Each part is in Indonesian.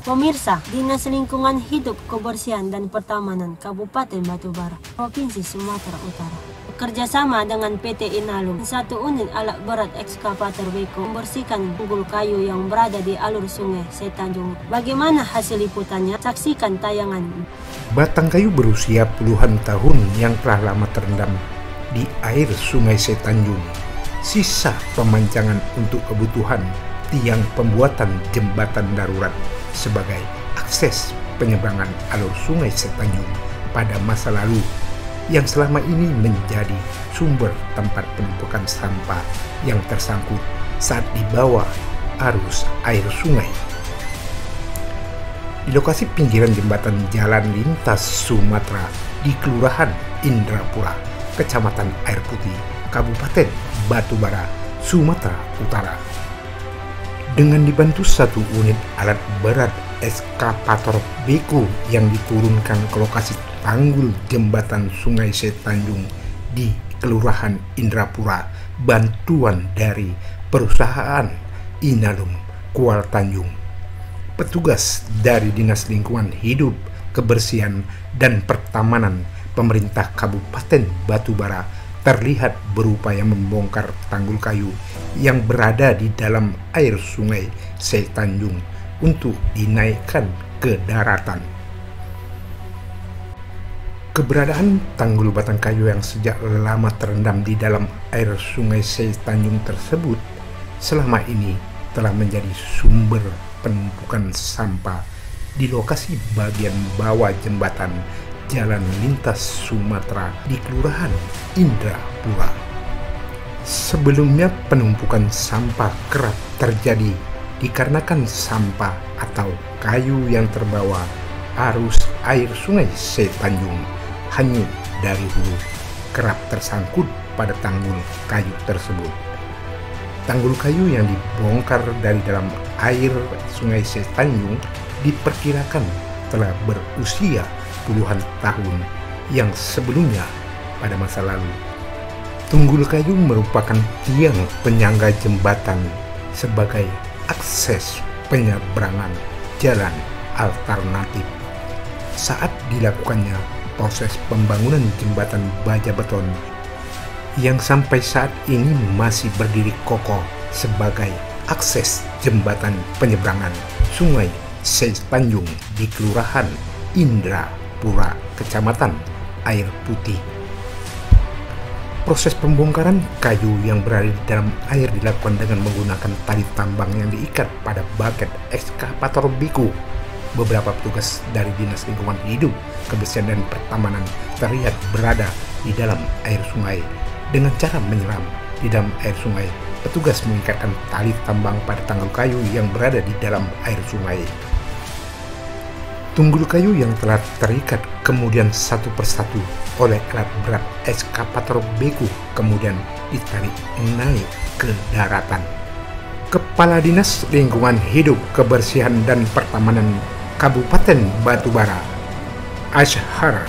Pemirsa, Dinas Lingkungan Hidup, Kebersihan dan Pertamanan Kabupaten Batubara, Provinsi Sumatera Utara, bekerjasama dengan PT Inalum, satu unit alat berat ekskavator beko membersihkan tunggul kayu yang berada di alur sungai Setanjung. Bagaimana hasil liputannya? Saksikan tayangan. Batang kayu berusia puluhan tahun yang telah lama terendam di air sungai Setanjung. Sisa pemancangan untuk kebutuhan tiang pembuatan jembatan darurat sebagai akses penyeberangan alur sungai Setanjung pada masa lalu yang selama ini menjadi sumber tempat penumpukan sampah yang tersangkut saat dibawa arus air sungai. Di lokasi pinggiran jembatan Jalan Lintas Sumatera di Kelurahan Indrapura, Kecamatan Air Putih, Kabupaten Batubara, Sumatera Utara. Dengan dibantu satu unit alat berat ekskavator beko yang diturunkan ke lokasi tanggul jembatan Sungai Setanjung di Kelurahan Indrapura, bantuan dari perusahaan Inalum Kuala Tanjung, petugas dari Dinas Lingkungan Hidup, Kebersihan dan Pertamanan Pemerintah Kabupaten Batubara terlihat berupaya membongkar tanggul kayu yang berada di dalam air sungai Setanjung untuk dinaikkan ke daratan. Keberadaan tanggul batang kayu yang sejak lama terendam di dalam air sungai Setanjung tersebut selama ini telah menjadi sumber penumpukan sampah di lokasi bagian bawah jembatan Jalan Lintas Sumatera di Kelurahan Indrapura. Sebelumnya penumpukan sampah kerap terjadi dikarenakan sampah atau kayu yang terbawa arus air sungai Setanjung hanyut dari hulu kerap tersangkut pada tanggul kayu tersebut. Tanggul kayu yang dibongkar dari dalam air sungai Setanjung diperkirakan telah berusia puluhan tahun yang sebelumnya pada masa lalu. Tunggul kayu merupakan tiang penyangga jembatan sebagai akses penyeberangan jalan alternatif. Saat dilakukannya proses pembangunan jembatan baja beton yang sampai saat ini masih berdiri kokoh sebagai akses jembatan penyeberangan Sungai Setanjung di Kelurahan Indrapura, Kecamatan Air Putih. Proses pembongkaran kayu yang berada di dalam air dilakukan dengan menggunakan tali tambang yang diikat pada baket ekskavator beko. Beberapa petugas dari Dinas Lingkungan Hidup, Kebersihan dan Pertamanan terlihat berada di dalam air sungai. Dengan cara menyelam di dalam air sungai, petugas mengikatkan tali tambang pada tanggul kayu yang berada di dalam air sungai. Tunggul kayu yang telah terikat kemudian satu persatu oleh alat berat ekskavator beko kemudian ditarik naik ke daratan. Kepala Dinas Lingkungan Hidup, Kebersihan dan Pertamanan Kabupaten Batubara, Ashar,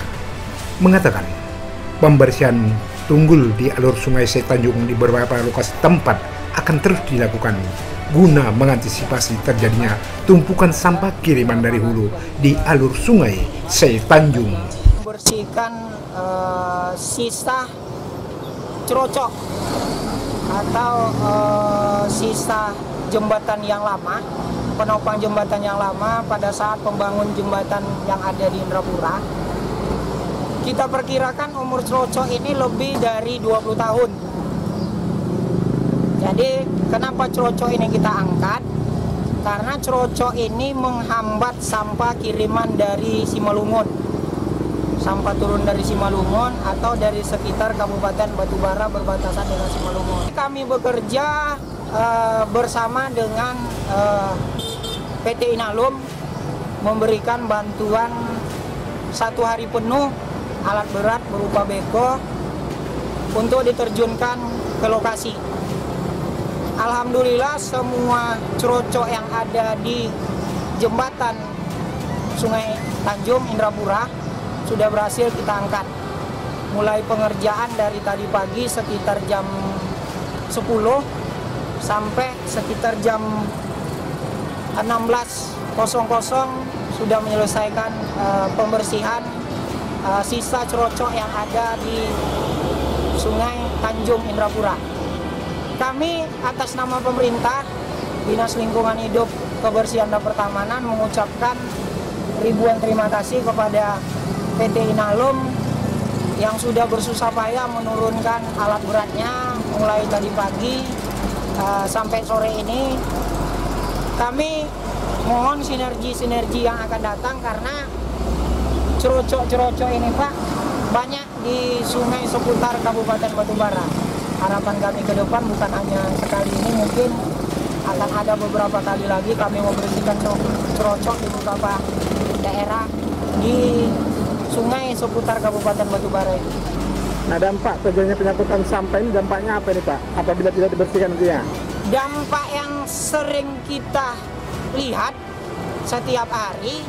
mengatakan pembersihan tunggul di alur sungai Setanjung di beberapa lokasi tempat akan terus dilakukan guna mengantisipasi terjadinya tumpukan sampah kiriman dari hulu di alur sungai Setanjung. Membersihkan sisa cerocok atau sisa jembatan yang lama, penopang jembatan yang lama pada saat pembangun jembatan yang ada di Indrapura. Kita perkirakan umur cerocok ini lebih dari 20 tahun. Jadi kenapa cerocok ini kita angkat? Karena cerocok ini menghambat sampah kiriman dari Simalungun, sampah turun dari Simalungun atau dari sekitar Kabupaten Batubara berbatasan dengan Simalungun. Kami bekerja bersama dengan PT Inalum memberikan bantuan 1 hari penuh alat berat berupa beko untuk diterjunkan ke lokasi. Alhamdulillah semua cerocok yang ada di jembatan Sungai Tanjung Indrapura sudah berhasil kita angkat. Mulai pengerjaan dari tadi pagi sekitar jam 10 sampai sekitar jam 16 sudah menyelesaikan pembersihan sisa cerocok yang ada di Sungai Tanjung Indrapura. Kami atas nama pemerintah, Dinas Lingkungan Hidup, Kebersihan dan Pertamanan mengucapkan ribuan terima kasih kepada PT Inalum yang sudah bersusah payah menurunkan alat beratnya mulai tadi pagi sampai sore ini. Kami mohon sinergi yang akan datang karena cerocok ini Pak banyak di sungai seputar Kabupaten Batubara. Harapan kami ke depan bukan hanya sekali ini, mungkin akan ada beberapa kali lagi kami membersihkan cerocok di beberapa daerah di sungai seputar Kabupaten Batubara itu. Nah, dampak terjadinya penyangkutan sampah ini dampaknya apa nih Pak apabila tidak dibersihkan nantinya? Dampak yang sering kita lihat setiap hari,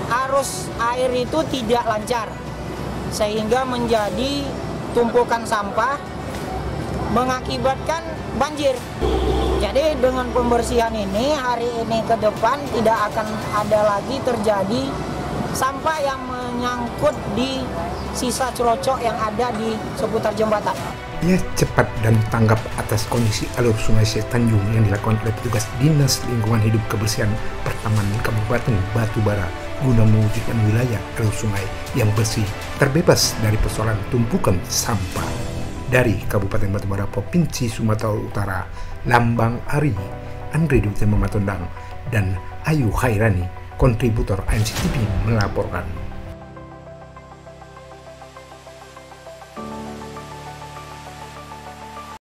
arus air itu tidak lancar sehingga menjadi tumpukan sampah mengakibatkan banjir. Jadi dengan pembersihan ini hari ini ke depan tidak akan ada lagi terjadi sampah yang menyangkut di sisa cerocok yang ada di seputar jembatan. Ia cepat dan tanggap atas kondisi alur Sungai Tanjung yang dilakukan oleh petugas Dinas Lingkungan Hidup Kebersihan Pertamanan Kabupaten Batubara guna mewujudkan wilayah alur sungai yang bersih, terbebas dari persoalan tumpukan sampah. Dari Kabupaten Batubara, Provinsi Sumatera Utara, Lambang Ari, Andre Duterte Mematondang, dan Ayu Khairani, kontributor AMC TV melaporkan.